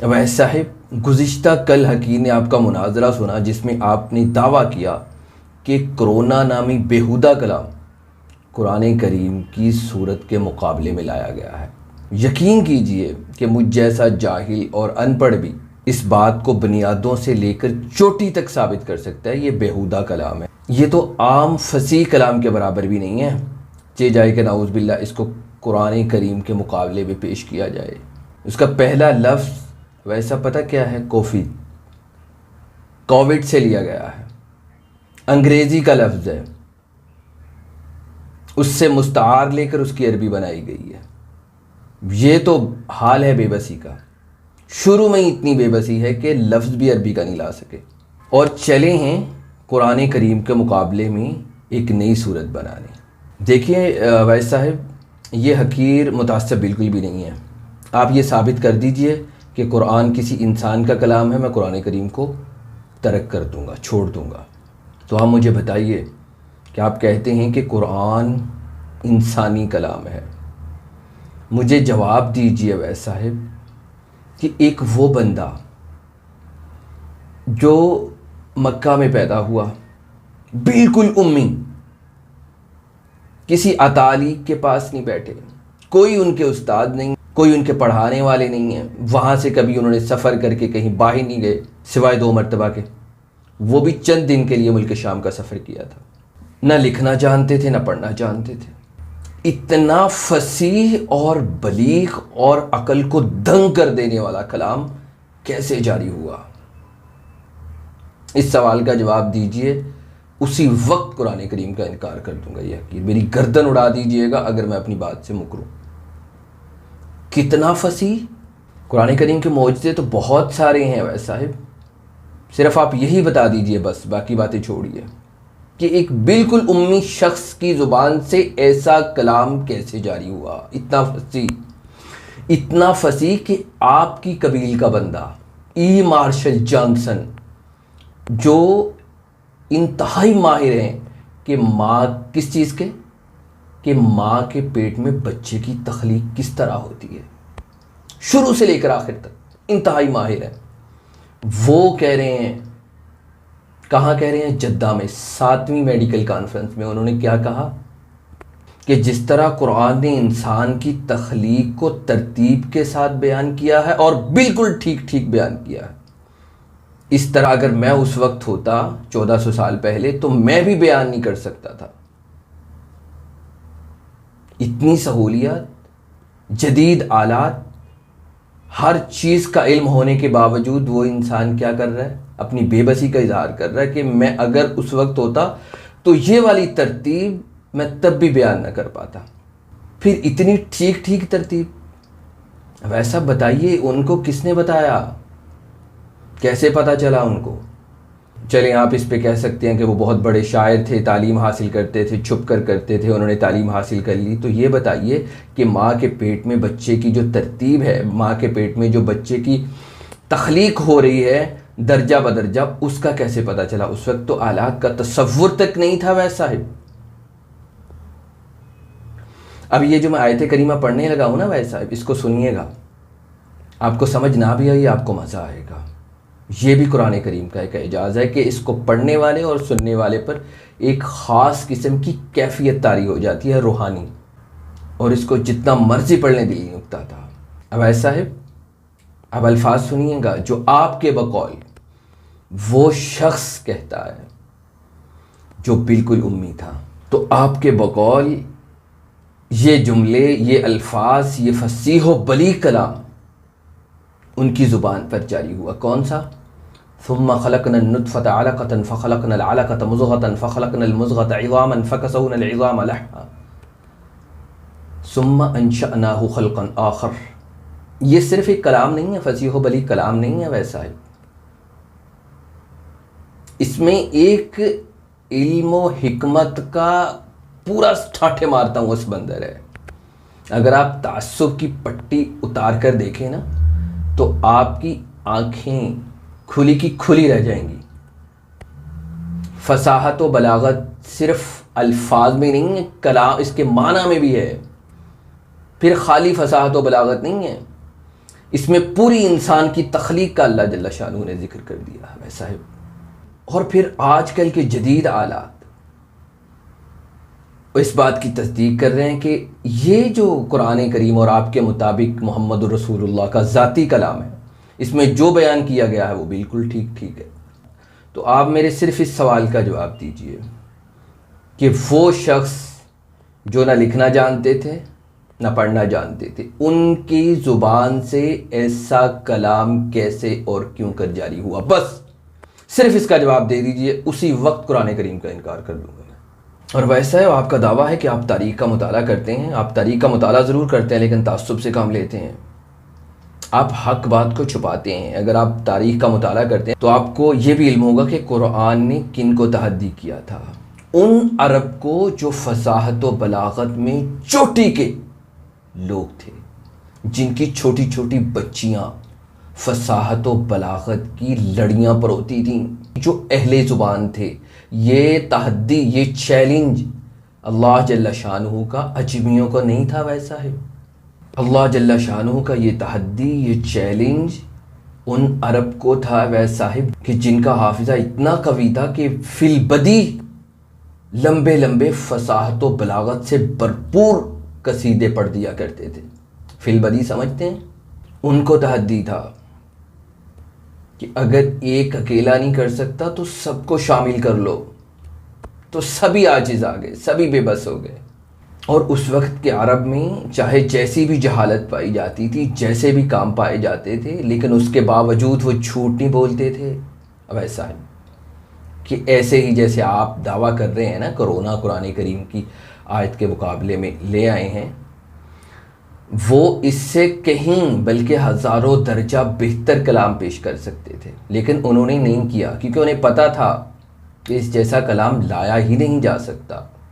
اویس صاحب، گزشتہ کل حکیر نے آپ کا مناظرہ سنا جس میں آپ نے دعویٰ کیا کہ کرونا نامی بیہودہ کلام قرآن کریم کی صورت کے مقابلے میں لایا گیا ہے۔ یقین کیجئے کہ مجھ جیسا جاہل اور ان پڑھ بھی اس بات کو بنیادوں سے لے کر چوٹی تک ثابت کر سکتا ہے یہ بیہودہ کلام ہے۔ یہ تو عام فصیح کلام کے برابر بھی نہیں ہے چہ جائے کہ نعوذ باللہ اس کو قرآن کریم کے مقابلے میں پیش کیا جائے۔ اس کا پہلا لفظ ویسا پتہ کیا ہے؟ کووڈ سے لیا گیا ہے، انگریزی کا لفظ ہے، اس سے مستعار لے کر اس کی عربی بنائی گئی ہے۔ یہ تو حال ہے بے بسی کا، شروع میں ہی اتنی بے بسی ہے کہ لفظ بھی عربی کا نہیں لا سکے، اور چلے ہیں قرآن کریم کے مقابلے میں ایک نئی صورت بنانے۔ دیکھیے ویس صاحب، یہ حقیر متعصب بالکل بھی نہیں ہے۔ آپ یہ ثابت کر دیجئے کہ قرآن کسی انسان کا کلام ہے، میں قرآن کریم کو ترک کر دوں گا، چھوڑ دوں گا۔ تو آپ مجھے بتائیے کہ آپ کہتے ہیں کہ قرآن انسانی کلام ہے، مجھے جواب دیجئے ویس صاحب کہ ایک وہ بندہ جو مکہ میں پیدا ہوا، بالکل امی، کسی اطالیق کے پاس نہیں بیٹھے، کوئی ان کے استاد نہیں، کوئی ان کے پڑھانے والے نہیں ہیں، وہاں سے کبھی انہوں نے سفر کر کے کہیں باہر نہیں گئے سوائے 2 مرتبہ کے، وہ بھی چند دن کے لیے ملک شام کا سفر کیا تھا، نہ لکھنا جانتے تھے نہ پڑھنا جانتے تھے۔ اتنا فصیح اور بلیغ اور عقل کو دنگ کر دینے والا کلام کیسے جاری ہوا؟ اس سوال کا جواب دیجئے، اسی وقت قرآن کریم کا انکار کر دوں گا۔ یہ حقیر میری گردن اڑا دیجئے گا اگر میں اپنی بات سے مکروں۔ کتنا فصیح! قرآن کریم کے معجزے تو بہت سارے ہیں ویس صاحب، صرف آپ یہی بتا دیجئے بس، باقی باتیں چھوڑیے کہ ایک بالکل امی شخص کی زبان سے ایسا کلام کیسے جاری ہوا؟ اتنا فصیح کہ آپ کی قبیل کا بندہ ای مارشل جانسن، جو انتہائی ماہر ہیں کہ ماں کس چیز کے، کہ ماں کے پیٹ میں بچے کی تخلیق کس طرح ہوتی ہے، شروع سے لے کر آخر تک انتہائی ماہر ہے، وہ کہہ رہے ہیں، کہاں کہہ رہے ہیں؟ جدہ میں 7ویں میڈیکل کانفرنس میں انہوں نے کیا کہا کہ جس طرح قرآن نے انسان کی تخلیق کو ترتیب کے ساتھ بیان کیا ہے اور بالکل ٹھیک ٹھیک بیان کیا ہے، اس طرح اگر میں اس وقت ہوتا 1400 سال پہلے تو میں بھی بیان نہیں کر سکتا تھا۔ اتنی سہولیات، جدید آلات، ہر چیز کا علم ہونے کے باوجود وہ انسان کیا کر رہا ہے؟ اپنی بے بسی کا اظہار کر رہا ہے کہ میں اگر اس وقت ہوتا تو یہ والی ترتیب میں تب بھی بیان نہ کر پاتا۔ پھر اتنی ٹھیک ٹھیک ترتیب، ویسا بتائیے ان کو کس نے بتایا؟ کیسے پتہ چلا ان کو؟ چلیں آپ اس پہ کہہ سکتے ہیں کہ وہ بہت بڑے شاعر تھے، تعلیم حاصل کرتے تھے، چھپ کر کرتے تھے، انہوں نے تعلیم حاصل کر لی۔ تو یہ بتائیے کہ ماں کے پیٹ میں بچے کی جو ترتیب ہے، ماں کے پیٹ میں جو بچے کی تخلیق ہو رہی ہے درجہ بدرجہ، اس کا کیسے پتہ چلا؟ اس وقت تو آلات کا تصور تک نہیں تھا ویس صاحب۔ اب یہ جو میں آیت کریمہ پڑھنے لگا ہوں نا ویس صاحب، اس کو سنیے گا، آپ کو سمجھ نہ بھی آئی آپ کو مزہ آئے گا۔ یہ بھی قرآن کریم کا ایک اعجاز ہے کہ اس کو پڑھنے والے اور سننے والے پر ایک خاص قسم کی کیفیت طاری ہو جاتی ہے، روحانی، اور اس کو جتنا مرضی پڑھنے دل نہیں اٹھتا تھا۔ اب ویس صاحب اب الفاظ سنیے گا جو آپ کے بقول وہ شخص کہتا ہے جو بالکل امی تھا۔ تو آپ کے بقول یہ جملے، یہ الفاظ، یہ فصیح و بلیغ کلام ان کی زبان پر جاری ہوا۔ کون سا؟ ثم خلقنا النطفة علقة فخلقنا العلقة مضغة فخلقنا المضغة عظاما فكسونا العظام لحما ثم انشأناه خلقا آخر۔ یہ صرف ایک کلام نہیں ہے، فصیح و بلیغ کلام نہیں ہے ویسا ہے، اس میں ایک علم و حکمت کا پورا ٹھاٹھے مارتا ہوں اس بندر ہے۔ اگر آپ تعصب کی پٹی اتار کر دیکھیں نا تو آپ کی آنکھیں کھلی کی کھلی رہ جائیں گی۔ فصاحت و بلاغت صرف الفاظ میں نہیں ہے، کلام اس کے معنی میں بھی ہے۔ پھر خالی فصاحت و بلاغت نہیں ہے، اس میں پوری انسان کی تخلیق کا اللہ جل شانہ نے ذکر کر دیا ہے صاحب۔ اور پھر آج کل کے جدید آلات اس بات کی تصدیق کر رہے ہیں کہ یہ جو قرآن کریم اور آپ کے مطابق محمد الرسول اللہ کا ذاتی کلام ہے، اس میں جو بیان کیا گیا ہے وہ بالکل ٹھیک ہے۔ تو آپ میرے صرف اس سوال کا جواب دیجئے کہ وہ شخص جو نہ لکھنا جانتے تھے نہ پڑھنا جانتے تھے، ان کی زبان سے ایسا کلام کیسے اور کیوں کر جاری ہوا؟ بس صرف اس کا جواب دے دیجئے، اسی وقت قرآن کریم کا انکار کر دوں گا میں۔ اور ویسا ہے آپ کا دعویٰ ہے کہ آپ تاریخ کا مطالعہ کرتے ہیں، آپ تاریخ کا مطالعہ ضرور کرتے ہیں لیکن تعصب سے کام لیتے ہیں، آپ حق بات کو چھپاتے ہیں۔ اگر آپ تاریخ کا مطالعہ کرتے ہیں تو آپ کو یہ بھی علم ہوگا کہ قرآن نے کن کو تحدی کیا تھا؟ ان عرب کو جو فصاحت و بلاغت میں چوٹی کے لوگ تھے، جن کی چھوٹی چھوٹی بچیاں فصاحت و بلاغت کی لڑیاں پروتی تھیں، جو اہل زبان تھے۔ یہ تحدی، یہ چیلنج اللہ جل شانہ کا اجمیوں کو نہیں تھا ویسا ہے۔ اللہ جل شانہ کا یہ تحدی، یہ چیلنج ان عرب کو تھا ویسا صاحب کہ جن کا حافظہ اتنا قوی تھا کہ فی البدی لمبے لمبے فصاحت و بلاغت سے بھرپور قصیدے پڑھ دیا کرتے تھے۔ فی البدی سمجھتے ہیں؟ ان کو تحدی تھا کہ اگر ایک اکیلا نہیں کر سکتا تو سب کو شامل کر لو، تو سبھی عاجز آ گئے، سبھی بے بس ہو گئے۔ اور اس وقت کے عرب میں چاہے جیسی بھی جہالت پائی جاتی تھی، جیسے بھی کام پائے جاتے تھے، لیکن اس کے باوجود وہ جھوٹ نہیں بولتے تھے۔ اب ایسا ہے کہ ایسے ہی جیسے آپ دعویٰ کر رہے ہیں نا کرونا قرآن کریم کی آیت کے مقابلے میں لے آئے ہیں، وہ اس سے کہیں بلکہ ہزاروں درجہ بہتر کلام پیش کر سکتے تھے، لیکن انہوں نے نہیں کیا کیونکہ انہیں پتہ تھا کہ اس جیسا کلام لایا ہی نہیں جا سکتا۔